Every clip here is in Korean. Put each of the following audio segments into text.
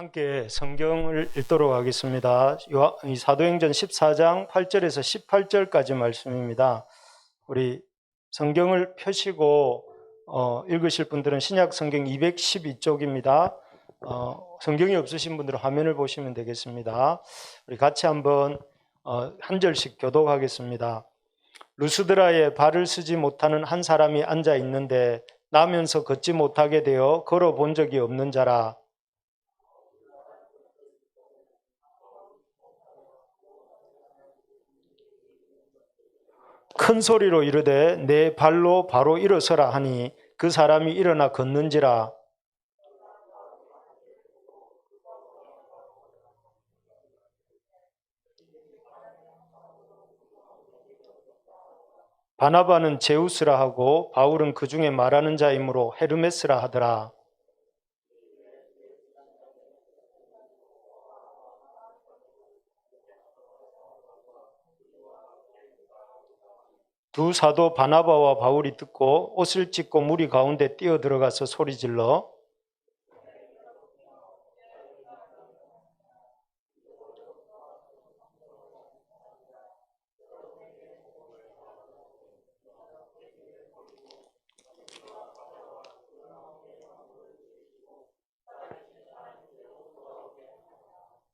함께 성경을 읽도록 하겠습니다. 사도행전 14장 8절에서 18절까지 말씀입니다. 우리 성경을 펴시고 읽으실 분들은 신약 성경 212쪽입니다. 성경이 없으신 분들은 화면을 보시면 되겠습니다. 우리 같이 한번 한 절씩 교독하겠습니다. 루스드라에 발을 쓰지 못하는 한 사람이 앉아 있는데 나면서 걷지 못하게 되어 걸어본 적이 없는 자라. 큰 소리로 이르되 내 발로 바로 일어서라 하니 그 사람이 일어나 걷는지라. 바나바는 제우스라 하고 바울은 그 중에 말하는 자이므로 헤르메스라 하더라. 두 사도 바나바와 바울이 듣고 옷을 찢고 무리 가운데 뛰어들어가서 소리질러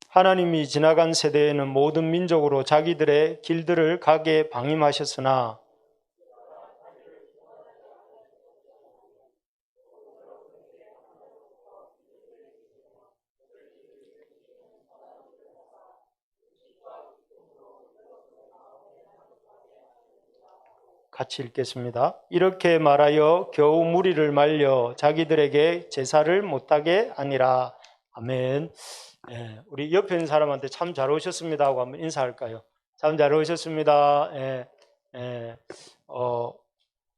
하나님이 지나간 세대에는 모든 민족으로 자기들의 길들을 가게 방임하셨으나 같이 읽겠습니다. 이렇게 말하여 겨우 무리를 말려 자기들에게 제사를 못하게 하니라. 아멘. 우리 옆에 있는 사람한테 참 잘 오셨습니다 하고 한번 인사할까요? 참 잘 오셨습니다.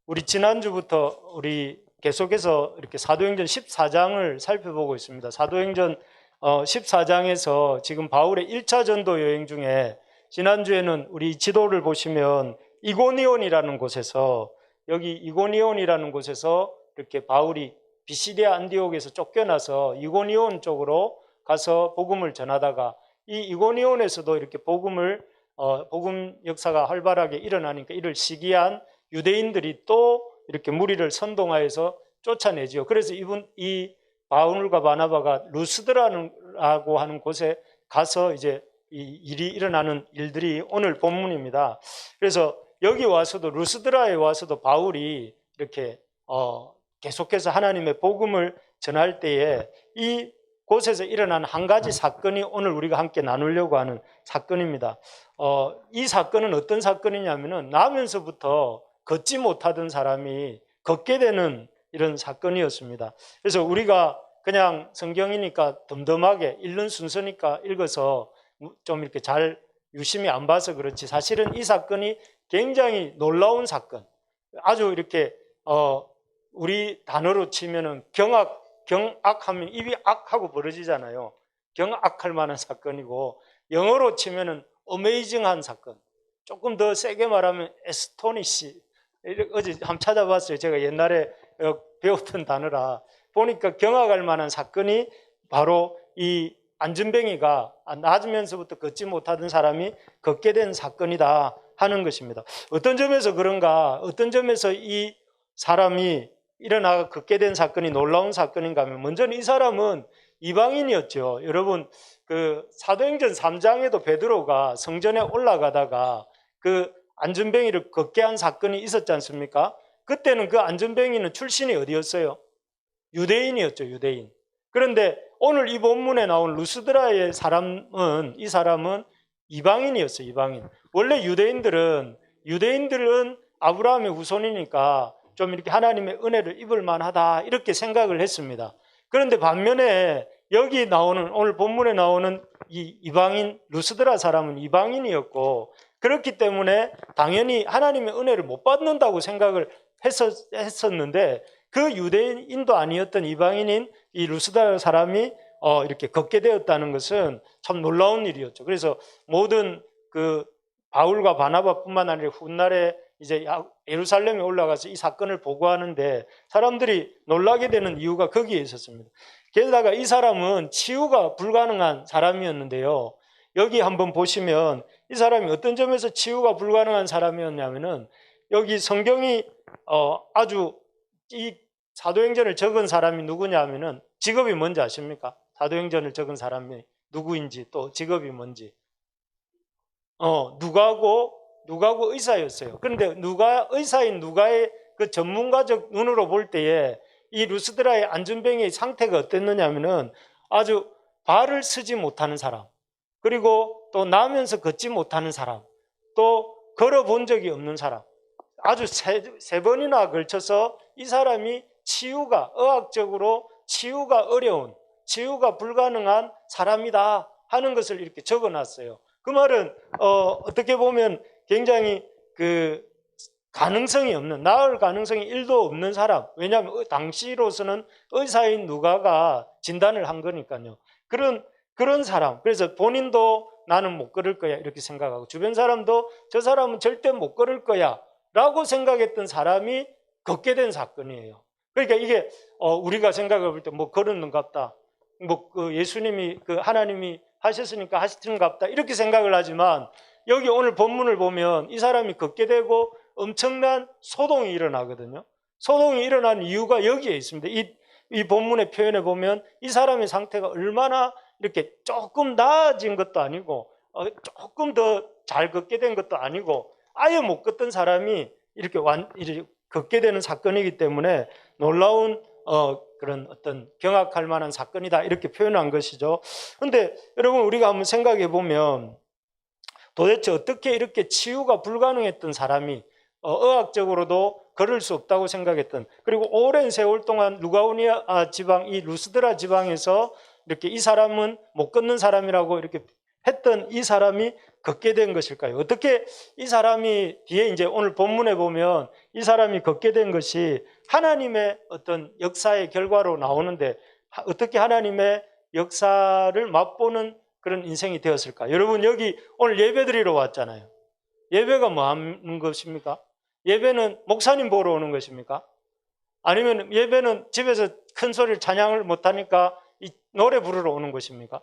우리 지난주부터 우리 계속해서 이렇게 사도행전 14장을 살펴보고 있습니다. 사도행전 14장에서 지금 바울의 1차 전도 여행 중에 지난주에는 우리 지도를 보시면 이고니온이라는 곳에서 여기 이고니온이라는 곳에서 이렇게 바울이 비시디아 안디옥에서 쫓겨나서 이고니온 쪽으로 가서 복음을 전하다가 이 이고니온에서도 이렇게 복음 역사가 활발하게 일어나니까 이를 시기한 유대인들이 또 이렇게 무리를 선동하여서 쫓아내지요. 그래서 이 바울과 바나바가 루스드라고 하는 곳에 가서 이제 이 일이 일어나는 일들이 오늘 본문입니다. 그래서 여기 와서도 루스드라에 와서도 바울이 이렇게 계속해서 하나님의 복음을 전할 때에 이 곳에서 일어난 한 가지 사건이 오늘 우리가 함께 나누려고 하는 사건입니다. 이 사건은 어떤 사건이냐면은 나면서부터 걷지 못하던 사람이 걷게 되는 이런 사건이었습니다. 그래서 우리가 그냥 성경이니까 덤덤하게 읽는 순서니까 읽어서 좀 이렇게 잘 유심히 안 봐서 그렇지 사실은 이 사건이 굉장히 놀라운 사건, 아주 이렇게 우리 단어로 치면은 경악하면 입이 악하고 벌어지잖아요. 경악할 만한 사건이고 영어로 치면은 어메이징한 사건, 조금 더 세게 말하면 에스토니시. 어제 한번 찾아봤어요. 제가 옛날에 배웠던 단어라 보니까 경악할 만한 사건이 바로 이 안전뱅이가 낮으면서부터 걷지 못하던 사람이 걷게 된 사건이다 하는 것입니다. 어떤 점에서 그런가, 어떤 점에서 이 사람이 일어나 걷게 된 사건이 놀라운 사건인가 하면 먼저는 이 사람은 이방인이었죠. 여러분 그 사도행전 3장에도 베드로가 성전에 올라가다가 그 안전뱅이를 걷게 한 사건이 있었지 않습니까? 그때는 그 안전뱅이는 출신이 어디였어요? 유대인이었죠. 유대인. 그런데 오늘 이 본문에 나온 루스드라의 이 사람은 이방인이었어요. 이방인. 원래 유대인들은 아브라함의 후손이니까 좀 이렇게 하나님의 은혜를 입을 만하다 이렇게 생각을 했습니다. 그런데 반면에 여기 나오는 오늘 본문에 나오는 이 이방인 루스드라 사람은 이방인이었고 그렇기 때문에 당연히 하나님의 은혜를 못 받는다고 생각을 했었는데 그 유대인도 아니었던 이방인인 이 루스드라 사람이 이렇게 걷게 되었다는 것은 참 놀라운 일이었죠. 그래서 모든 그 바울과 바나바뿐만 아니라 훗날에 이제 예루살렘에 올라가서 이 사건을 보고하는데 사람들이 놀라게 되는 이유가 거기에 있었습니다. 게다가 이 사람은 치유가 불가능한 사람이었는데요. 여기 한번 보시면 이 사람이 어떤 점에서 치유가 불가능한 사람이었냐면은 여기 성경이 아주 이 사도행전을 적은 사람이 누구냐면은 직업이 뭔지 아십니까? 사도행전을 적은 사람이 누구인지 또 직업이 뭔지. 누가고 의사였어요. 그런데 의사인 누가의 그 전문가적 눈으로 볼 때에 이 루스드라의 안전병의 상태가 어땠느냐 하면은 아주 발을 쓰지 못하는 사람, 그리고 또 나면서 걷지 못하는 사람, 또 걸어본 적이 없는 사람, 아주 세 번이나 걸쳐서 이 사람이 의학적으로 치유가 어려운, 치유가 불가능한 사람이다 하는 것을 이렇게 적어놨어요. 그 말은 어떻게 보면 굉장히 그 가능성이 없는, 나을 가능성이 1도 없는 사람. 왜냐하면 당시로서는 의사인 누가가 진단을 한 거니까요. 그런 사람. 그래서 본인도 나는 못 걸을 거야 이렇게 생각하고, 주변 사람도 저 사람은 절대 못 걸을 거야 라고 생각했던 사람이 걷게 된 사건이에요. 그러니까 이게 우리가 생각해 볼 때 뭐 걸었는갑다, 뭐 그 예수님이 그 하나님이 하셨으니까 하시는갑다 이렇게 생각을 하지만, 여기 오늘 본문을 보면 이 사람이 걷게 되고 엄청난 소동이 일어나거든요. 소동이 일어난 이유가 여기에 있습니다. 이 본문의 표현에 보면 이 사람의 상태가 얼마나 이렇게 조금 나아진 것도 아니고 조금 더 잘 걷게 된 것도 아니고 아예 못 걷던 사람이 이렇게 걷게 되는 사건이기 때문에 놀라운 그런 어떤 경악할 만한 사건이다 이렇게 표현한 것이죠. 그런데 여러분, 우리가 한번 생각해 보면 도대체 어떻게 이렇게 치유가 불가능했던 사람이 의학적으로도 걸을 수 없다고 생각했던, 그리고 오랜 세월 동안 루가오니아 지방, 이 루스드라 지방에서 이렇게 이 사람은 못 걷는 사람이라고 이렇게 했던 이 사람이 걷게 된 것일까요? 어떻게 이 사람이, 뒤에 이제 오늘 본문에 보면 이 사람이 걷게 된 것이 하나님의 어떤 역사의 결과로 나오는데, 어떻게 하나님의 역사를 맛보는 그런 인생이 되었을까? 여러분, 여기 오늘 예배 드리러 왔잖아요. 예배가 뭐 하는 것입니까? 예배는 목사님 보러 오는 것입니까? 아니면 예배는 집에서 큰 소리를 찬양을 못하니까 이 노래 부르러 오는 것입니까?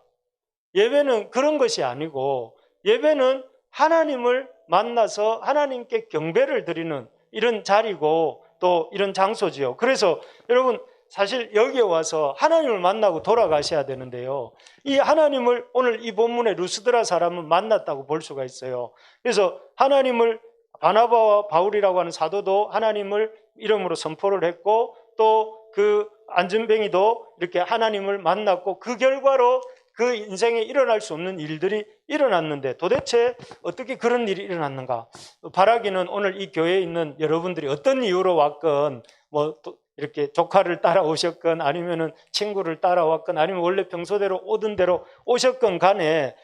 예배는 그런 것이 아니고, 예배는 하나님을 만나서 하나님께 경배를 드리는 이런 자리고 또 이런 장소지요. 그래서 여러분, 사실 여기에 와서 하나님을 만나고 돌아가셔야 되는데요, 이 하나님을 오늘 이 본문의 루스드라 사람은 만났다고 볼 수가 있어요. 그래서 하나님을, 바나바와 바울이라고 하는 사도도 하나님을 이름으로 선포를 했고, 또 그 안전뱅이도 이렇게 하나님을 만났고, 그 결과로 그 인생에 일어날 수 없는 일들이 일어났는데 도대체 어떻게 그런 일이 일어났는가? 바라기는 오늘 이 교회에 있는 여러분들이 어떤 이유로 왔건, 뭐 또 이렇게 조카를 따라오셨건 아니면은 친구를 따라왔건 아니면 원래 평소대로 오던 대로 오셨건 간에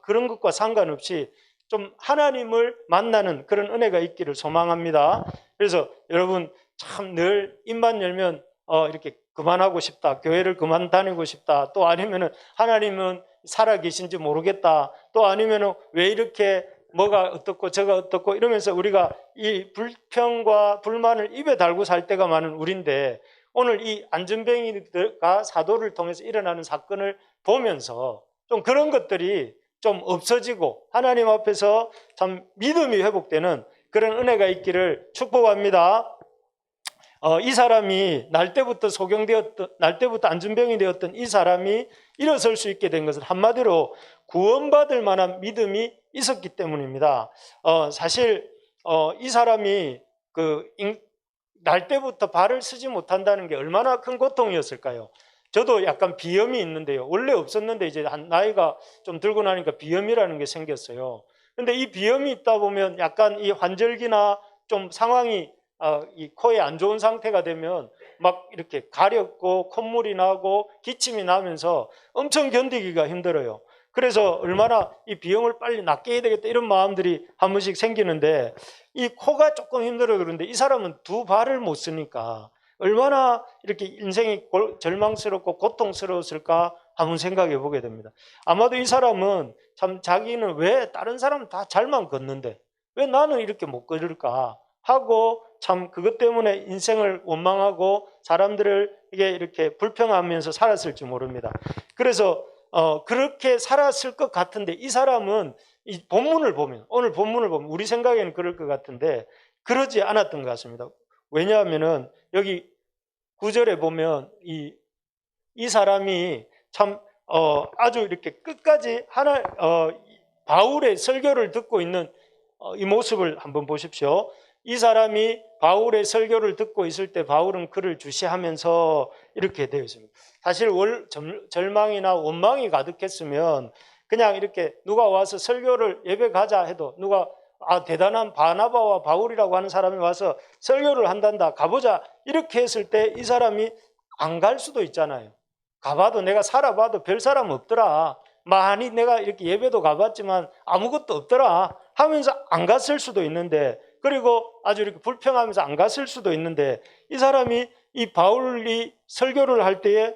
그런 것과 상관없이 좀 하나님을 만나는 그런 은혜가 있기를 소망합니다. 그래서 여러분, 참 늘 입만 열면 이렇게 그만하고 싶다, 교회를 그만 다니고 싶다, 또 아니면은 하나님은 살아 계신지 모르겠다, 또 아니면은 왜 이렇게 뭐가 어떻고 저가 어떻고 이러면서 우리가 이 불평과 불만을 입에 달고 살 때가 많은 우리인데, 오늘 이 안전뱅이가 사도를 통해서 일어나는 사건을 보면서 좀 그런 것들이 좀 없어지고 하나님 앞에서 참 믿음이 회복되는 그런 은혜가 있기를 축복합니다. 이 사람이 날 때부터 안전병이 되었던 이 사람이 일어설 수 있게 된 것은 한마디로 구원받을 만한 믿음이 있었기 때문입니다. 사실 이 사람이 날 때부터 발을 쓰지 못한다는 게 얼마나 큰 고통이었을까요? 저도 약간 비염이 있는데요, 원래 없었는데 이제 나이가 좀 들고 나니까 비염이라는 게 생겼어요. 근데 이 비염이 있다 보면 약간 이 환절기나 좀 상황이 이 코에 안 좋은 상태가 되면 막 이렇게 가렵고 콧물이 나고 기침이 나면서 엄청 견디기가 힘들어요. 그래서 얼마나 이 비염을 빨리 낫게 해야 되겠다 이런 마음들이 한 번씩 생기는데, 이 코가 조금 힘들어. 그런데 이 사람은 두 발을 못 쓰니까 얼마나 이렇게 인생이 절망스럽고 고통스러웠을까 한번 생각해 보게 됩니다. 아마도 이 사람은 참 자기는 왜 다른 사람은 다 잘만 걷는데 왜 나는 이렇게 못 걸을까 하고 참 그것 때문에 인생을 원망하고 사람들을 이렇게 불평하면서 살았을지 모릅니다. 그래서 그렇게 살았을 것 같은데 이 사람은 이 본문을 보면, 오늘 본문을 보면 우리 생각에는 그럴 것 같은데 그러지 않았던 것 같습니다. 왜냐하면은 여기 9절에 보면 이 사람이 참 아주 이렇게 끝까지 바울의 설교를 듣고 있는 이 모습을 한번 보십시오. 이 사람이 바울의 설교를 듣고 있을 때 바울은 그를 주시하면서 이렇게 되어 있습니다. 사실 절망이나 원망이 가득했으면 그냥 이렇게 누가 와서 설교를 예배 가자 해도 누가 대단한 바나바와 바울이라고 하는 사람이 와서 설교를 한단다 가보자 이렇게 했을 때 이 사람이 안 갈 수도 있잖아요. 가봐도 내가 살아봐도 별 사람 없더라. 많이 내가 이렇게 예배도 가봤지만 아무것도 없더라 하면서 안 갔을 수도 있는데, 그리고 아주 이렇게 불평하면서 안 갔을 수도 있는데 이 사람이 이 바울이 설교를 할 때에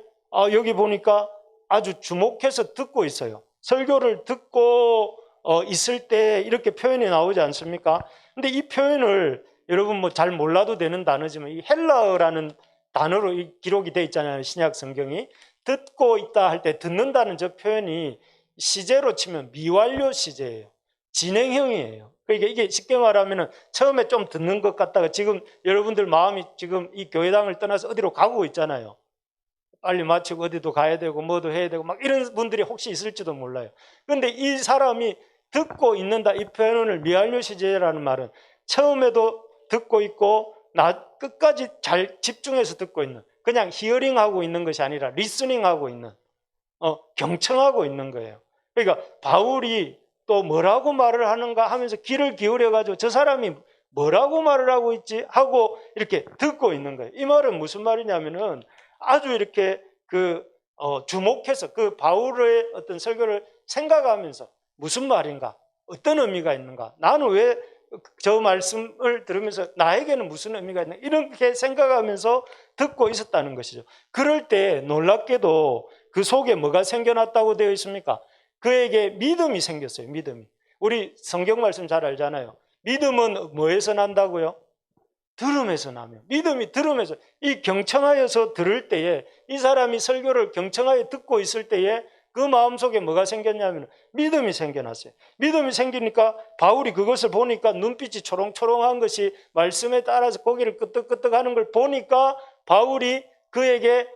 여기 보니까 아주 주목해서 듣고 있어요. 설교를 듣고 있을 때 이렇게 표현이 나오지 않습니까? 근데 이 표현을 여러분 뭐 잘 몰라도 되는 단어지만 이 헬라어라는 단어로 기록이 되어 있잖아요. 신약 성경이. 듣고 있다 할 때 듣는다는 저 표현이 시제로 치면 미완료 시제예요. 진행형이에요. 그러니까 이게 쉽게 말하면 처음에 좀 듣는 것 같다가 지금 여러분들 마음이 지금 이 교회당을 떠나서 어디로 가고 있잖아요. 빨리 마치고 어디도 가야 되고 뭐도 해야 되고 막 이런 분들이 혹시 있을지도 몰라요. 그런데 이 사람이 듣고 있는다 이 표현을 미완료 시제라는 말은 처음에도 듣고 있고 끝까지 잘 집중해서 듣고 있는, 그냥 히어링하고 있는 것이 아니라 리스닝하고 있는, 경청하고 있는 거예요. 그러니까 바울이 또 뭐라고 말을 하는가 하면서 귀를 기울여가지고 저 사람이 뭐라고 말을 하고 있지 하고 이렇게 듣고 있는 거예요. 이 말은 무슨 말이냐면은 아주 이렇게 주목해서 그 바울의 어떤 설교를 생각하면서 무슨 말인가, 어떤 의미가 있는가, 나는 왜 저 말씀을 들으면서 나에게는 무슨 의미가 있나 이렇게 생각하면서 듣고 있었다는 것이죠. 그럴 때 놀랍게도 그 속에 뭐가 생겨났다고 되어 있습니까? 그에게 믿음이 생겼어요. 믿음이. 우리 성경 말씀 잘 알잖아요. 믿음은 뭐에서 난다고요? 들음에서 나며, 믿음이 들음에서, 이 경청하여서 들을 때에 이 사람이 설교를 경청하여 듣고 있을 때에 그 마음속에 뭐가 생겼냐면 믿음이 생겨났어요. 믿음이 생기니까 바울이 그것을 보니까 눈빛이 초롱초롱한 것이 말씀에 따라서 고개를 끄덕끄덕하는 걸 보니까 바울이 그에게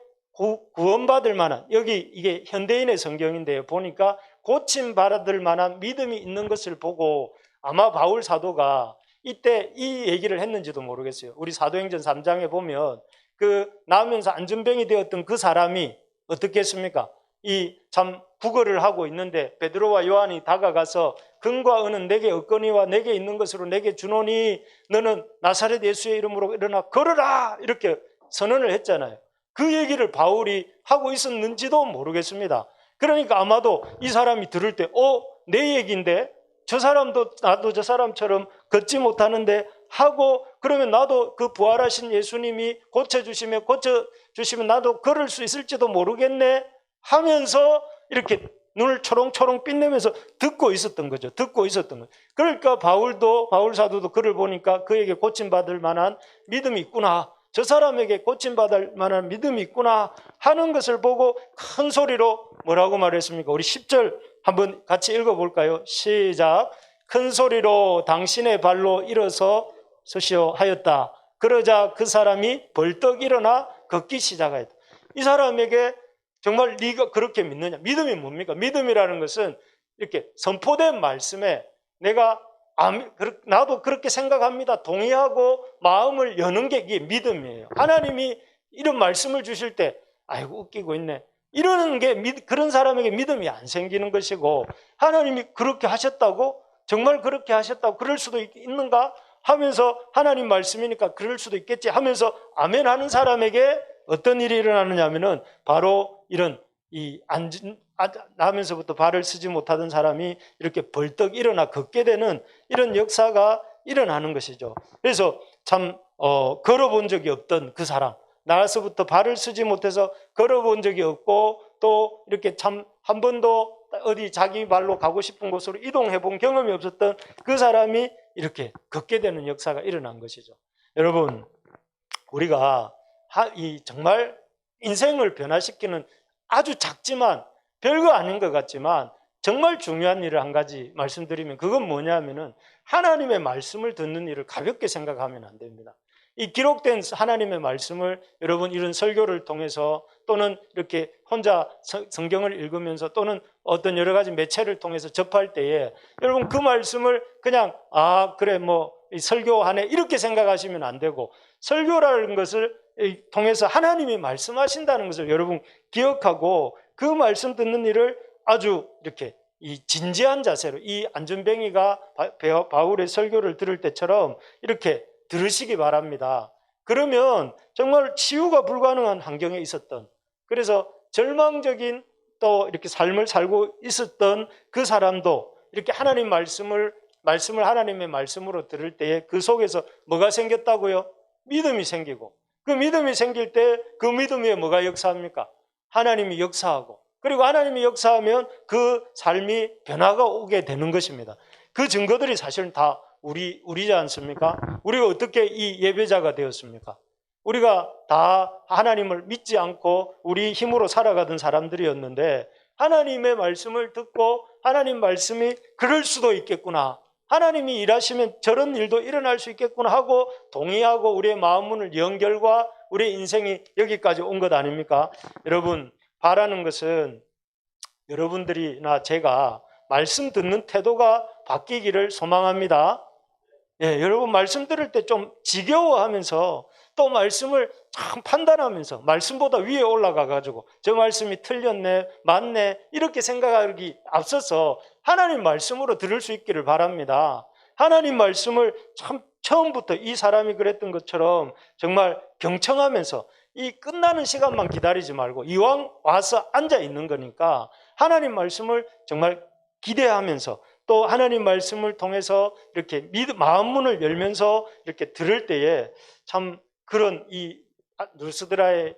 구원받을 만한, 여기 이게 현대인의 성경인데요, 보니까 고침받을 만한 믿음이 있는 것을 보고 아마 바울 사도가 이때 이 얘기를 했는지도 모르겠어요. 우리 사도행전 3장에 보면 그 나오면서 안전병이 되었던 그 사람이 어떻게 했습니까? 이 참 구걸을 하고 있는데 베드로와 요한이 다가가서 금과 은은 내게 없거니와 내게 있는 것으로 내게 주노니 너는 나사렛 예수의 이름으로 일어나 걸으라 이렇게 선언을 했잖아요. 그 얘기를 바울이 하고 있었는지도 모르겠습니다. 그러니까 아마도 이 사람이 들을 때 내 얘기인데 저 사람도 나도 저 사람처럼 걷지 못하는데 하고, 그러면 나도 그 부활하신 예수님이 고쳐주시면 나도 걸을 수 있을지도 모르겠네 하면서 이렇게 눈을 초롱초롱 빛내면서 듣고 있었던 거죠. 듣고 있었던 거죠. 그러니까 바울 사도도 그를 보니까 그에게 고침받을 만한 믿음이 있구나, 저 사람에게 고침받을 만한 믿음이 있구나 하는 것을 보고 큰 소리로 뭐라고 말했습니까? 우리 10절 한번 같이 읽어볼까요? 시작. 큰 소리로 당신의 발로 일어서 서시오 하였다. 그러자 그 사람이 벌떡 일어나 걷기 시작하였다. 이 사람에게 정말 네가 그렇게 믿느냐? 믿음이 뭡니까? 믿음이라는 것은 이렇게 선포된 말씀에 내가 나도 그렇게 생각합니다, 동의하고 마음을 여는 게 이게 믿음이에요. 하나님이 이런 말씀을 주실 때 아이고 웃기고 있네 이러는 게 그런 사람에게 믿음이 안 생기는 것이고, 하나님이 그렇게 하셨다고, 정말 그렇게 하셨다고, 그럴 수도 있는가 하면서 하나님 말씀이니까 그럴 수도 있겠지 하면서 아멘 하는 사람에게 어떤 일이 일어나느냐 하면은 바로 이런 나면서부터 발을 쓰지 못하던 사람이 이렇게 벌떡 일어나 걷게 되는 이런 역사가 일어나는 것이죠. 그래서 참 걸어본 적이 없던 그 사람, 나서부터 발을 쓰지 못해서 걸어본 적이 없고 또 이렇게 참 한 번도 어디 자기 발로 가고 싶은 곳으로 이동해 본 경험이 없었던 그 사람이 이렇게 걷게 되는 역사가 일어난 것이죠. 여러분, 우리가 이 정말 인생을 변화시키는 아주 작지만 별거 아닌 것 같지만 정말 중요한 일을 한 가지 말씀드리면, 그건 뭐냐면은 하나님의 말씀을 듣는 일을 가볍게 생각하면 안 됩니다. 이 기록된 하나님의 말씀을 여러분 이런 설교를 통해서 또는 이렇게 혼자 성경을 읽으면서 또는 어떤 여러 가지 매체를 통해서 접할 때에 여러분 그 말씀을 그냥 그래 뭐 설교하네 이렇게 생각하시면 안 되고, 설교라는 것을 통해서 하나님이 말씀하신다는 것을 여러분 기억하고 그 말씀 듣는 일을 아주 이렇게 이 진지한 자세로, 이 안전뱅이가 바울의 설교를 들을 때처럼 이렇게 들으시기 바랍니다. 그러면 정말 치유가 불가능한 환경에 있었던, 그래서 절망적인 또 이렇게 삶을 살고 있었던 그 사람도 이렇게 하나님 말씀을 하나님의 말씀으로 들을 때에 그 속에서 뭐가 생겼다고요? 믿음이 생기고, 그 믿음이 생길 때 그 믿음 위에 뭐가 역사합니까? 하나님이 역사하고, 그리고 하나님이 역사하면 그 삶이 변화가 오게 되는 것입니다. 그 증거들이 사실은 다 우리지 않습니까? 우리가 어떻게 이 예배자가 되었습니까? 우리가 다 하나님을 믿지 않고 우리 힘으로 살아가던 사람들이었는데, 하나님의 말씀을 듣고 하나님 말씀이 그럴 수도 있겠구나, 하나님이 일하시면 저런 일도 일어날 수 있겠구나 하고 동의하고 우리의 마음문을 연 결과 우리의 인생이 여기까지 온 것 아닙니까? 여러분, 바라는 것은 여러분들이나 제가 말씀 듣는 태도가 바뀌기를 소망합니다. 여러분 말씀 들을 때 좀 지겨워하면서 또 말씀을 참 판단하면서 말씀보다 위에 올라가 가지고 저 말씀이 틀렸네, 맞네 이렇게 생각하기 앞서서 하나님 말씀으로 들을 수 있기를 바랍니다. 하나님 말씀을 참 처음부터 이 사람이 그랬던 것처럼 정말 경청하면서 이 끝나는 시간만 기다리지 말고 이왕 와서 앉아 있는 거니까 하나님 말씀을 정말 기대하면서 또 하나님 말씀을 통해서 이렇게 마음문을 열면서 이렇게 들을 때에 참 그런 이 루스드라에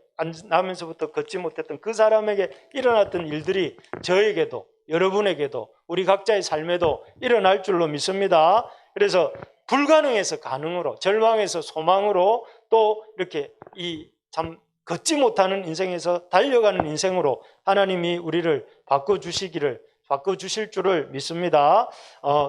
나면서부터 걷지 못했던 그 사람에게 일어났던 일들이 저에게도 여러분에게도 우리 각자의 삶에도 일어날 줄로 믿습니다. 그래서 불가능에서 가능으로, 절망에서 소망으로, 또 이렇게 이 참 걷지 못하는 인생에서 달려가는 인생으로 하나님이 우리를 바꿔주실 줄을 믿습니다.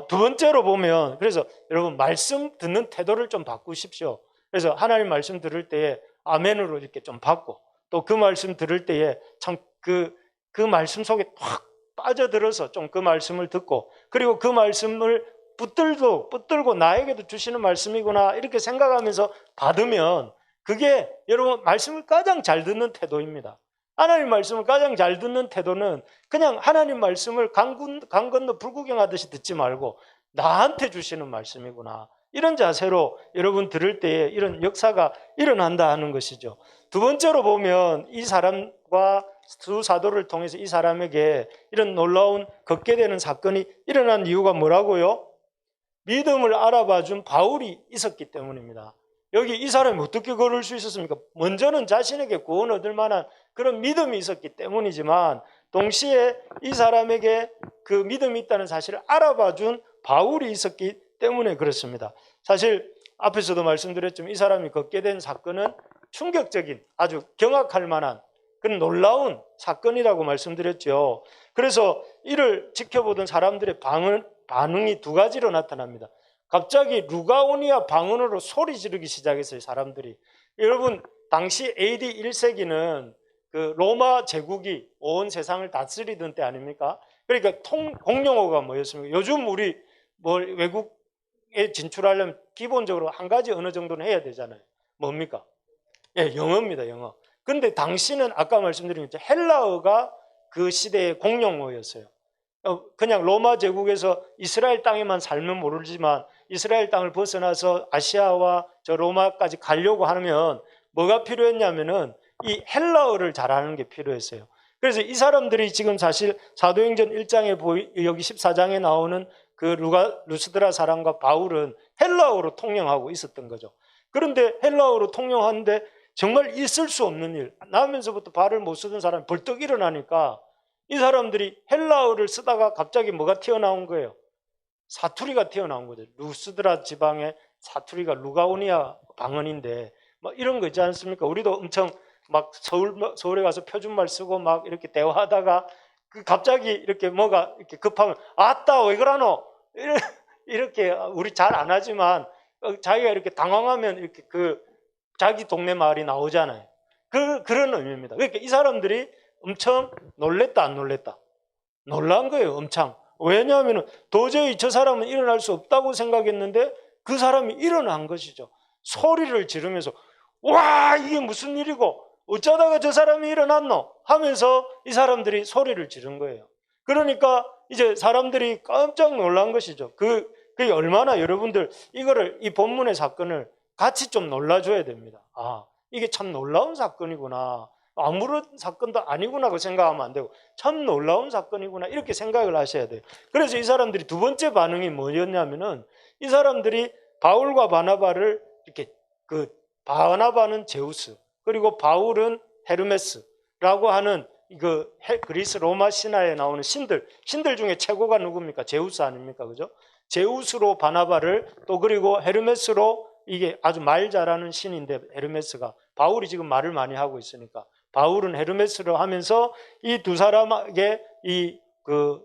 두 번째로 보면, 그래서 여러분 말씀 듣는 태도를 좀 바꾸십시오. 그래서 하나님 말씀 들을 때에 아멘으로 이렇게 좀 받고, 또 그 말씀 들을 때에 참 그 말씀 속에 확 빠져들어서 좀 그 말씀을 듣고, 그리고 그 말씀을 붙들고 나에게도 주시는 말씀이구나 이렇게 생각하면서 받으면 그게 여러분 말씀을 가장 잘 듣는 태도입니다. 하나님 말씀을 가장 잘 듣는 태도는 그냥 하나님 말씀을 강 건너 불구경하듯이 듣지 말고 나한테 주시는 말씀이구나, 이런 자세로 여러분 들을 때에 이런 역사가 일어난다 하는 것이죠. 두 번째로 보면 이 사람과 두 사도를 통해서 이 사람에게 이런 놀라운 걷게 되는 사건이 일어난 이유가 뭐라고요? 믿음을 알아봐준 바울이 있었기 때문입니다. 여기 이 사람이 어떻게 걸을 수 있었습니까? 먼저는 자신에게 구원 얻을 만한 그런 믿음이 있었기 때문이지만 동시에 이 사람에게 그 믿음이 있다는 사실을 알아봐준 바울이 있었기 때문에 그렇습니다. 사실 앞에서도 말씀드렸지만 이 사람이 걷게 된 사건은 충격적인, 아주 경악할 만한 그런 놀라운 사건이라고 말씀드렸죠. 그래서 이를 지켜보던 사람들의 반응이 두 가지로 나타납니다. 갑자기 루가오니아 방언으로 소리 지르기 시작했어요, 사람들이. 여러분, 당시 AD 1세기는 그 로마 제국이 온 세상을 다스리던 때 아닙니까? 그러니까 공용어가 뭐였습니까? 요즘 우리 외국에 진출하려면 기본적으로 한 가지 언어 정도는 해야 되잖아요. 뭡니까? 영어입니다, 영어. 그런데 당시는 아까 말씀드린 것처럼 헬라어가 그 시대의 공용어였어요. 그냥 로마 제국에서 이스라엘 땅에만 살면 모르지만 이스라엘 땅을 벗어나서 아시아와 저 로마까지 가려고 하면 뭐가 필요했냐면은 이 헬라어를 잘하는 게 필요했어요. 그래서 이 사람들이 지금 사실 사도행전 1장에 여기 14장에 나오는 그 루스드라 사람과 바울은 헬라어로 통용하고 있었던 거죠. 그런데 헬라어로 통용하는데 정말 있을 수 없는 일, 나오면서부터 발을 못 쓰던 사람이 벌떡 일어나니까 이 사람들이 헬라어를 쓰다가 갑자기 뭐가 튀어나온 거예요? 사투리가 튀어나온 거죠. 루스드라 지방의 사투리가 루가오니아 방언인데 막 이런 거 있지 않습니까? 우리도 엄청 막 서울에 가서 표준말 쓰고 막 이렇게 대화하다가 그 갑자기 이렇게 뭐가 이렇게 급하면 아따 왜 그러노 이렇게 우리 잘 안 하지만 자기가 이렇게 당황하면 이렇게 그 자기 동네 말이 나오잖아요. 그런 의미입니다. 그러니까 이 사람들이 엄청 놀랬다 안 놀랬다? 놀란 거예요. 엄청. 왜냐하면 도저히 저 사람은 일어날 수 없다고 생각했는데 그 사람이 일어난 것이죠. 소리를 지르면서 와 이게 무슨 일이고 어쩌다가 저 사람이 일어났노 하면서 이 사람들이 소리를 지른 거예요. 그러니까 이제 사람들이 깜짝 놀란 것이죠. 그게 얼마나 여러분들 이거를 이 본문의 사건을 같이 좀 놀라줘야 됩니다. 아 이게 참 놀라운 사건이구나. 아무런 사건도 아니구나 그 생각하면 안 되고 참 놀라운 사건이구나 이렇게 생각을 하셔야 돼요. 그래서 이 사람들이 두 번째 반응이 뭐였냐면은 이 사람들이 바울과 바나바를 이렇게 그 바나바는 제우스 그리고 바울은 헤르메스라고 하는 그 그리스 로마 신화에 나오는 신들 중에 최고가 누굽니까? 제우스 아닙니까? 그죠? 제우스로 바나바를 또 그리고 헤르메스로 이게 아주 말 잘하는 신인데 헤르메스가 바울이 지금 말을 많이 하고 있으니까 바울은 헤르메스로 하면서 이 두 사람에게 이 그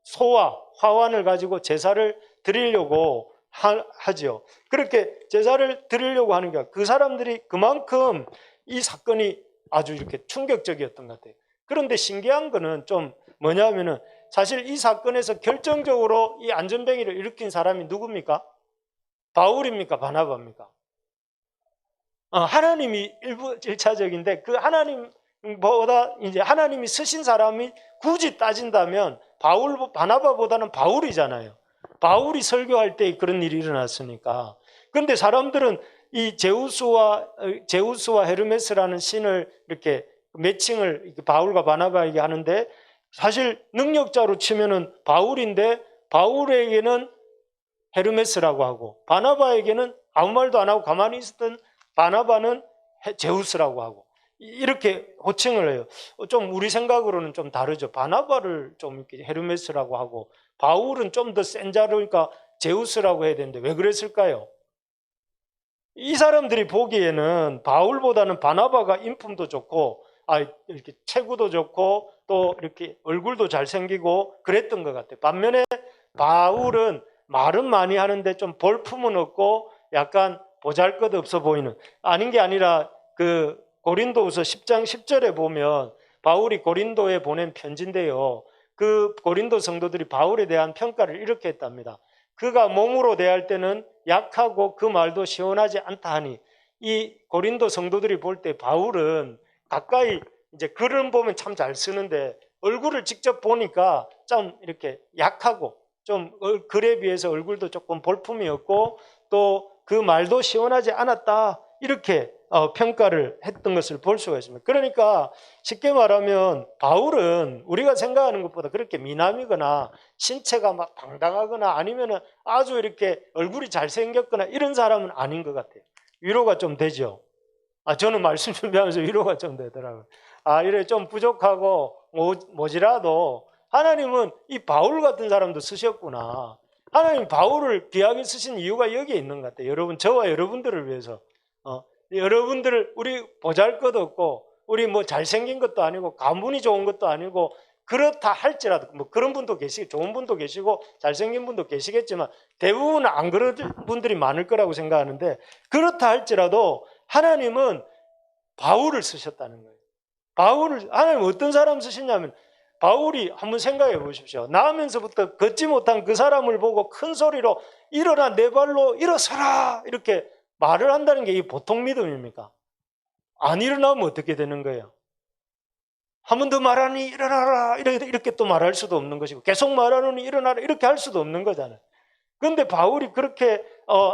소와 화환을 가지고 제사를 드리려고 하죠. 그렇게 제사를 드리려고 하는 게 그 사람들이 그만큼 이 사건이 아주 이렇게 충격적이었던 것 같아요. 그런데 신기한 거는 좀 뭐냐면은 사실 이 사건에서 결정적으로 이 안전뱅이를 일으킨 사람이 누굽니까? 바울입니까? 바나바입니까? 하나님이 일차적인데 그 하나님보다 이제 하나님이 쓰신 사람이 굳이 따진다면 바나바보다는 바울이잖아요. 바울이 설교할 때 그런 일이 일어났으니까. 그런데 사람들은 이 제우스와 헤르메스라는 신을 이렇게 매칭을 바울과 바나바에게 하는데 사실 능력자로 치면은 바울인데 바울에게는 헤르메스라고 하고 바나바에게는 아무 말도 안 하고 가만히 있었던 바나바는 제우스라고 하고 이렇게 호칭을 해요. 좀 우리 생각으로는 좀 다르죠. 바나바를 좀 이렇게 헤르메스라고 하고 바울은 좀 더 센 자로니까 제우스라고 해야 되는데 왜 그랬을까요? 이 사람들이 보기에는 바울보다는 바나바가 인품도 좋고 이렇게 체구도 좋고 또 이렇게 얼굴도 잘생기고 그랬던 것 같아요. 반면에 바울은 말은 많이 하는데 좀 볼품은 없고 약간 보잘것없어 보이는 아닌 게 아니라 그 고린도후서 10장 10절에 보면 바울이 고린도에 보낸 편지인데요. 그 고린도 성도들이 바울에 대한 평가를 이렇게 했답니다. 그가 몸으로 대할 때는 약하고 그 말도 시원하지 않다 하니 이 고린도 성도들이 볼 때 바울은 가까이 이제 글을 보면 참 잘 쓰는데 얼굴을 직접 보니까 좀 이렇게 약하고 좀 글에 비해서 얼굴도 조금 볼품이 없고 또 그 말도 시원하지 않았다 이렇게 평가를 했던 것을 볼 수가 있습니다. 그러니까 쉽게 말하면 바울은 우리가 생각하는 것보다 그렇게 미남이거나 신체가 막 당당하거나 아니면 아주 이렇게 얼굴이 잘생겼거나 이런 사람은 아닌 것 같아요. 위로가 좀 되죠. 저는 말씀 준비하면서 위로가 좀 되더라고요. 이래 좀 부족하고 모지라도 하나님은 이 바울 같은 사람도 쓰셨구나. 하나님 바울을 귀하게 쓰신 이유가 여기에 있는 것 같아요. 여러분, 저와 여러분들을 위해서. 여러분들 우리 보잘것없고 우리 뭐 잘생긴 것도 아니고 가문이 좋은 것도 아니고 그렇다 할지라도 뭐 그런 분도 계시고 좋은 분도 계시고 잘생긴 분도 계시겠지만 대부분은 안 그런 분들이 많을 거라고 생각하는데 그렇다 할지라도 하나님은 바울을 쓰셨다는 거예요. 하나님 어떤 사람 쓰시냐면 바울이 한번 생각해 보십시오. 나오면서부터 걷지 못한 그 사람을 보고 큰 소리로 일어나 내 발로 일어서라 이렇게 말을 한다는 게 이게 보통 믿음입니까? 안 일어나면 어떻게 되는 거예요? 한 번 더 말하니 일어나라 이렇게 또 말할 수도 없는 것이고 계속 말하니 일어나라 이렇게 할 수도 없는 거잖아요. 그런데 바울이 그렇게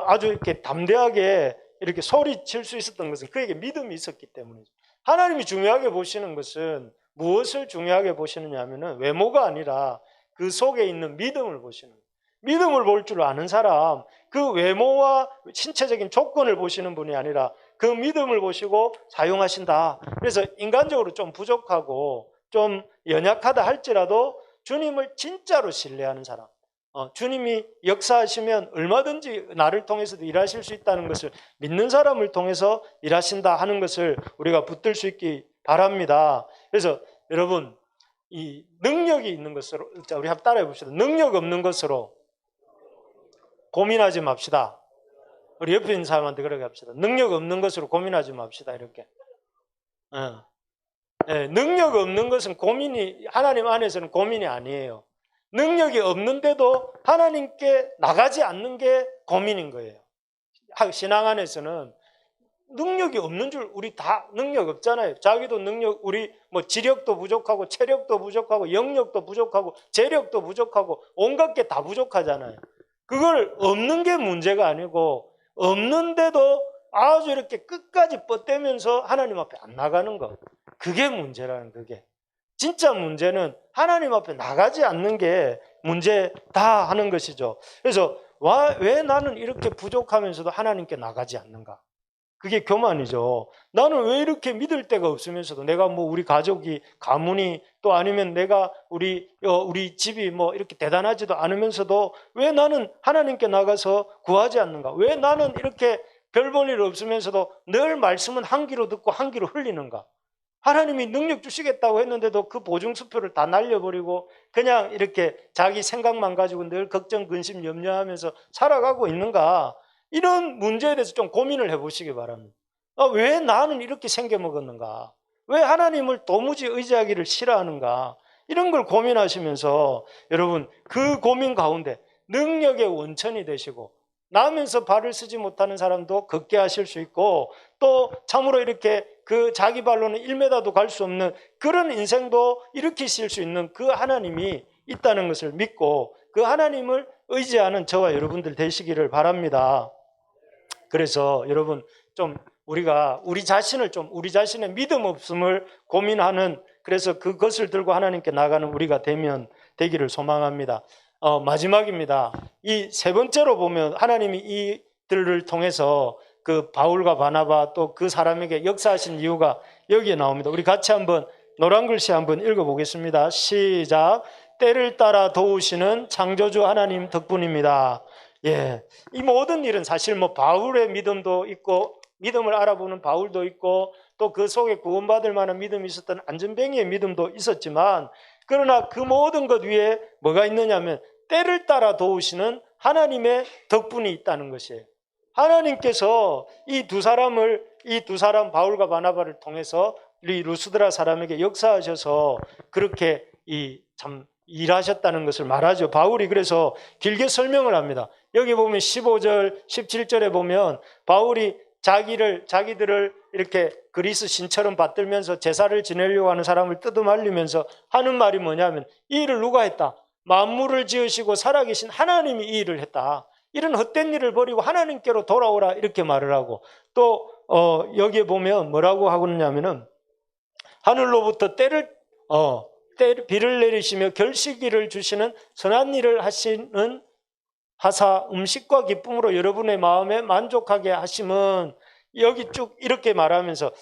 아주 이렇게 담대하게 이렇게 소리칠 수 있었던 것은 그에게 믿음이 있었기 때문이죠. 하나님이 중요하게 보시는 것은 무엇을 중요하게 보시느냐 하면은 외모가 아니라 그 속에 있는 믿음을 보시는 거예요. 믿음을 볼 줄 아는 사람, 그 외모와 신체적인 조건을 보시는 분이 아니라 그 믿음을 보시고 사용하신다. 그래서 인간적으로 좀 부족하고 좀 연약하다 할지라도 주님을 진짜로 신뢰하는 사람, 주님이 역사하시면 얼마든지 나를 통해서도 일하실 수 있다는 것을 믿는 사람을 통해서 일하신다 하는 것을 우리가 붙들 수 있기 바랍니다. 그래서 여러분, 이 능력이 있는 것으로, 자, 우리 한번 따라해 봅시다. 능력 없는 것으로 고민하지 맙시다. 우리 옆에 있는 사람한테 그렇게 합시다. 능력 없는 것으로 고민하지 맙시다. 이렇게. 능력 없는 것은 고민이, 하나님 안에서는 고민이 아니에요. 능력이 없는데도 하나님께 나가지 않는 게 고민인 거예요. 신앙 안에서는 능력이 없는 줄, 우리 다 능력 없잖아요. 자기도 능력, 우리 뭐 지력도 부족하고 체력도 부족하고 영력도 부족하고 재력도 부족하고 온갖 게 다 부족하잖아요. 그걸 없는 게 문제가 아니고 없는데도 아주 이렇게 끝까지 뻗대면서 하나님 앞에 안 나가는 것, 그게 문제라는, 그게 진짜 문제는 하나님 앞에 나가지 않는 게 문제다 하는 것이죠. 그래서 왜 나는 이렇게 부족하면서도 하나님께 나가지 않는가? 그게 교만이죠. 나는 왜 이렇게 믿을 데가 없으면서도, 내가 뭐 우리 가족이, 가문이, 또 아니면 내가 우리 집이 뭐 이렇게 대단하지도 않으면서도 왜 나는 하나님께 나가서 구하지 않는가? 왜 나는 이렇게 별 볼 일 없으면서도 늘 말씀은 한 귀로 듣고 한 귀로 흘리는가? 하나님이 능력 주시겠다고 했는데도 그 보증수표를 다 날려버리고 그냥 이렇게 자기 생각만 가지고 늘 걱정, 근심, 염려하면서 살아가고 있는가? 이런 문제에 대해서 좀 고민을 해보시기 바랍니다. 왜 나는 이렇게 생겨먹었는가? 왜 하나님을 도무지 의지하기를 싫어하는가? 이런 걸 고민하시면서 여러분, 그 고민 가운데 능력의 원천이 되시고, 나면서 발을 쓰지 못하는 사람도 걷게 하실 수 있고, 또 참으로 이렇게 그 자기 발로는 1m도 갈 수 없는 그런 인생도 일으키실 수 있는 그 하나님이 있다는 것을 믿고 그 하나님을 의지하는 저와 여러분들 되시기를 바랍니다. 그래서 여러분, 좀 우리가 우리 자신의 믿음 없음을 고민하는, 그래서 그것을 들고 하나님께 나가는 우리가 되기를 소망합니다. 마지막입니다. 이 세 번째로 보면 하나님이 이들을 통해서 그 바울과 바나바 또 그 사람에게 역사하신 이유가 여기에 나옵니다. 우리 같이 한번 노란 글씨 한번 읽어보겠습니다. 시작. 때를 따라 도우시는 창조주 하나님 덕분입니다. 이 모든 일은 사실 뭐 바울의 믿음도 있고, 믿음을 알아보는 바울도 있고, 또 그 속에 구원받을 만한 믿음이 있었던 안전뱅이의 믿음도 있었지만, 그러나 그 모든 것 위에 뭐가 있느냐면 때를 따라 도우시는 하나님의 덕분이 있다는 것이에요. 하나님께서 이 두 사람 바울과 바나바를 통해서 이 루스드라 사람에게 역사하셔서 그렇게 참 일하셨다는 것을 말하죠. 바울이 그래서 길게 설명을 합니다. 여기 보면 15절, 17절에 보면 바울이 자기들을 이렇게 그리스 신처럼 받들면서 제사를 지내려고 하는 사람을 뜯어말리면서 하는 말이 뭐냐면, 이 일을 누가 했다? 만물을 지으시고 살아계신 하나님이 이 일을 했다. 이런 헛된 일을 버리고 하나님께로 돌아오라, 이렇게 말을 하고, 또 여기에 보면 뭐라고 하고 있냐면은, 하늘로부터 비를 내리시며 결실기를 주시는 선한 일을 하사 음식과 기쁨으로 여러분의 마음에 만족하게 하심은, 여기 쭉 이렇게 말하면서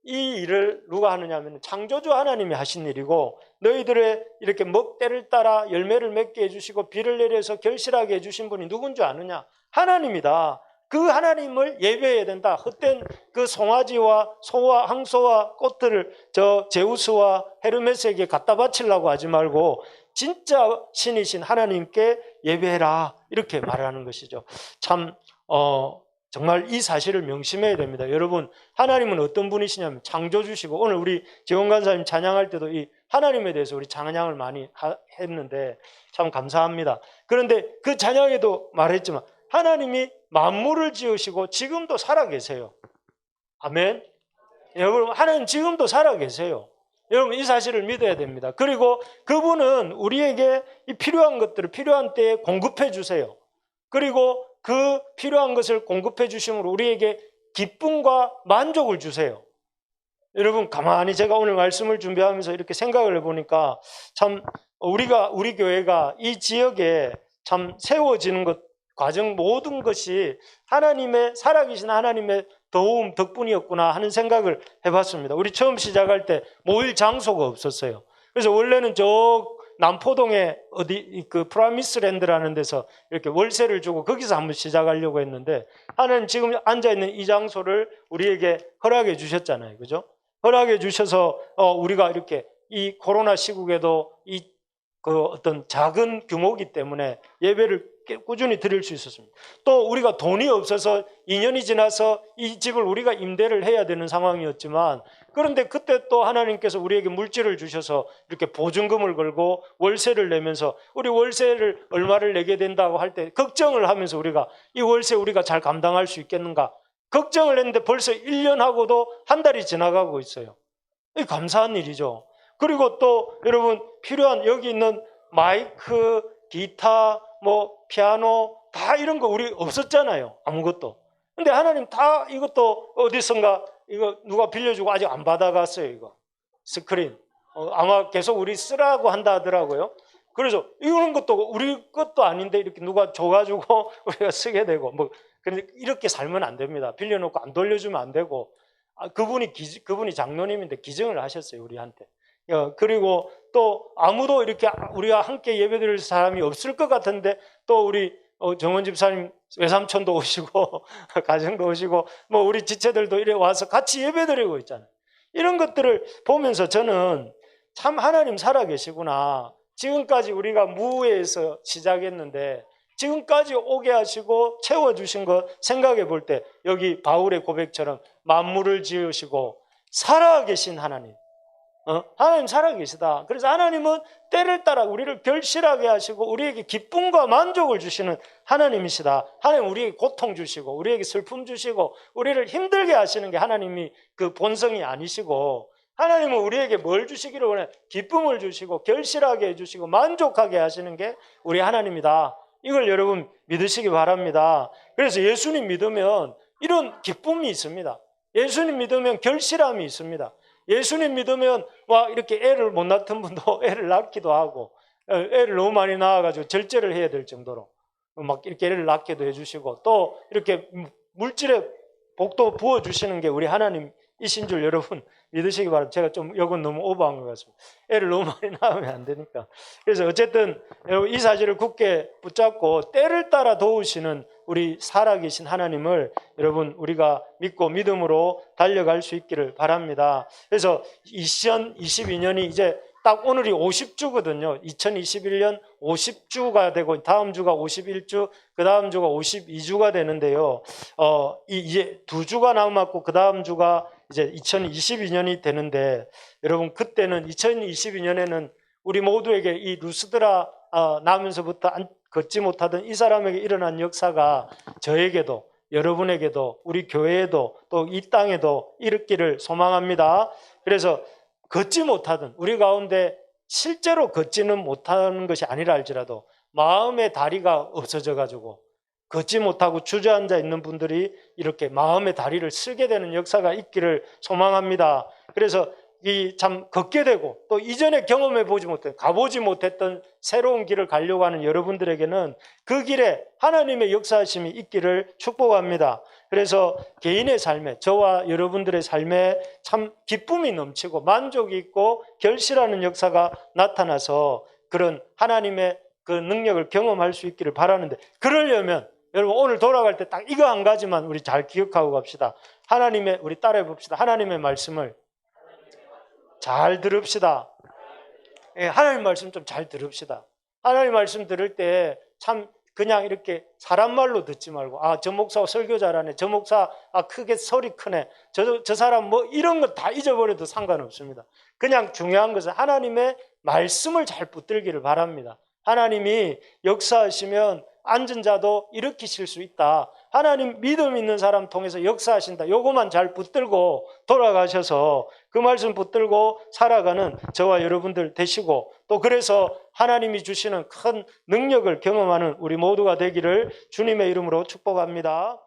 이 일을 누가 하느냐 하면 창조주 하나님이 하신 일이고, 너희들의 이렇게 먹대를 따라 열매를 맺게 해주시고 비를 내려서 결실하게 해주신 분이 누군지 아느냐? 하나님이다. 그 하나님을 예배해야 된다. 헛된 그 송아지와 소와 항소와 꽃들을 제우스와 헤르메스에게 갖다 바치려고 하지 말고 진짜 신이신 하나님께 예배해라, 이렇게 말하는 것이죠. 참 정말 이 사실을 명심해야 됩니다. 여러분, 하나님은 어떤 분이시냐면 창조주시고, 오늘 우리 재원 간사님 찬양할 때도 이 하나님에 대해서 우리 찬양을 많이 했는데 참 감사합니다. 그런데 그 찬양에도 말했지만 하나님이 만물을 지으시고 지금도 살아계세요. 아멘. 여러분, 하나님 지금도 살아계세요. 여러분, 이 사실을 믿어야 됩니다. 그리고 그분은 우리에게 이 필요한 것들을 필요한 때에 공급해 주세요. 그리고 그 필요한 것을 공급해 주심으로 우리에게 기쁨과 만족을 주세요. 여러분, 가만히 제가 오늘 말씀을 준비하면서 이렇게 생각을 해보니까 참 우리 교회가 이 지역에 참 세워지는 것, 과정 모든 것이 하나님의, 살아계신 하나님의 도움 덕분이었구나 하는 생각을 해봤습니다. 우리 처음 시작할 때 모일 장소가 없었어요. 그래서 원래는 저 남포동에 어디 그 프라미스랜드라는 데서 이렇게 월세를 주고 거기서 한번 시작하려고 했는데 하나님 지금 앉아 있는 이 장소를 우리에게 허락해 주셨잖아요, 그죠? 허락해 주셔서 우리가 이렇게 이 코로나 시국에도 이 그 어떤 작은 규모이기 때문에 예배를 꾸준히 드릴 수 있었습니다. 또 우리가 돈이 없어서 2년이 지나서 이 집을 우리가 임대를 해야 되는 상황이었지만 그런데 그때 또 하나님께서 우리에게 물질을 주셔서 이렇게 보증금을 걸고 월세를 내면서 우리 월세를 얼마를 내게 된다고 할 때 걱정을 하면서 우리가 이 월세 우리가 잘 감당할 수 있겠는가 걱정을 했는데 벌써 1년하고도 한 달이 지나가고 있어요. 이 감사한 일이죠. 그리고 또 여러분 필요한 여기 있는 마이크, 기타, 뭐 피아노 다 이런 거 우리 없었잖아요. 아무것도. 근데 하나님 다 이것도 어디선가 이거 누가 빌려주고 아직 안 받아갔어요. 이거 스크린 아마 계속 우리 쓰라고 한다 하더라고요. 그래서 이런 것도 우리 것도 아닌데 이렇게 누가 줘가지고 우리가 쓰게 되고 뭐 근데 이렇게 살면 안 됩니다. 빌려놓고 안 돌려주면 안 되고 그분이 장로님인데 기증을 하셨어요 우리한테. 그리고 또 아무도 이렇게 우리와 함께 예배드릴 사람이 없을 것 같은데 또 우리 정원 집사님 외삼촌도 오시고 가정도 오시고 뭐 우리 지체들도 이래 와서 같이 예배드리고 있잖아요. 이런 것들을 보면서 저는 참 하나님 살아계시구나. 지금까지 우리가 무에서 시작했는데 지금까지 오게 하시고 채워주신 것 생각해 볼 때 여기 바울의 고백처럼 만물을 지으시고 살아계신 하나님 하나님 살아계시다. 그래서 하나님은 때를 따라 우리를 결실하게 하시고 우리에게 기쁨과 만족을 주시는 하나님이시다. 하나님 우리에게 고통 주시고 우리에게 슬픔 주시고 우리를 힘들게 하시는 게 하나님이 그 본성이 아니시고 하나님은 우리에게 뭘 주시기를 원해? 기쁨을 주시고 결실하게 해주시고 만족하게 하시는 게 우리 하나님이다. 이걸 여러분 믿으시기 바랍니다. 그래서 예수님 믿으면 이런 기쁨이 있습니다. 예수님 믿으면 결실함이 있습니다. 예수님 믿으면 와 이렇게 애를 못 낳던 분도 애를 낳기도 하고 애를 너무 많이 낳아가지고 절제를 해야 될 정도로 막 이렇게 애를 낳게도 해주시고 또 이렇게 물질의 복도 부어주시는 게 우리 하나님이신 줄 여러분 믿으시기 바랍니다. 제가 좀 이건 너무 오버한 것 같습니다. 애를 너무 많이 낳으면 안 되니까. 그래서 어쨌든 여러분 이 사실을 굳게 붙잡고 때를 따라 도우시는 우리 살아계신 하나님을 여러분 우리가 믿고 믿음으로 달려갈 수 있기를 바랍니다. 그래서 2022년이 이제 딱 오늘이 50주거든요. 2021년 50주가 되고 다음 주가 51주, 그 다음 주가 52주가 되는데요. 이제 2주가 남았고 그 다음 주가 이제 2022년이 되는데 여러분 그때는 2022년에는 우리 모두에게 이 루스드라 나면서부터 걷지 못하던 이 사람에게 일어난 역사가 저에게도 여러분에게도 우리 교회에도 또 이 땅에도 일으키를 소망합니다. 그래서 걷지 못하던 우리 가운데 실제로 걷지는 못하는 것이 아니라 할지라도 마음의 다리가 없어져 가지고 걷지 못하고 주저앉아 있는 분들이 이렇게 마음의 다리를 쓰게 되는 역사가 있기를 소망합니다. 그래서 이 참 걷게 되고 또 이전에 경험해 보지 못했던 가보지 못했던 새로운 길을 가려고 하는 여러분들에게는 그 길에 하나님의 역사하심이 있기를 축복합니다. 그래서 개인의 삶에 저와 여러분들의 삶에 참 기쁨이 넘치고 만족이 있고 결실하는 역사가 나타나서 그런 하나님의 그 능력을 경험할 수 있기를 바라는데 그러려면 여러분 오늘 돌아갈 때 딱 이거 한 가지만 우리 잘 기억하고 갑시다. 우리 따라해 봅시다. 하나님의 말씀을 잘 들읍시다. 하나님 말씀 좀 잘 들읍시다. 하나님 말씀 들을 때 참 그냥 이렇게 사람 말로 듣지 말고 저 목사 설교 잘하네. 저 목사 크게 소리 크네. 저 사람 뭐 이런 거 다 잊어버려도 상관없습니다. 그냥 중요한 것은 하나님의 말씀을 잘 붙들기를 바랍니다. 하나님이 역사하시면 앉은 자도 일으키실 수 있다. 하나님 믿음 있는 사람 통해서 역사하신다. 요거만 잘 붙들고 돌아가셔서 그 말씀 붙들고 살아가는 저와 여러분들 되시고 또 그래서 하나님이 주시는 큰 능력을 경험하는 우리 모두가 되기를 주님의 이름으로 축복합니다.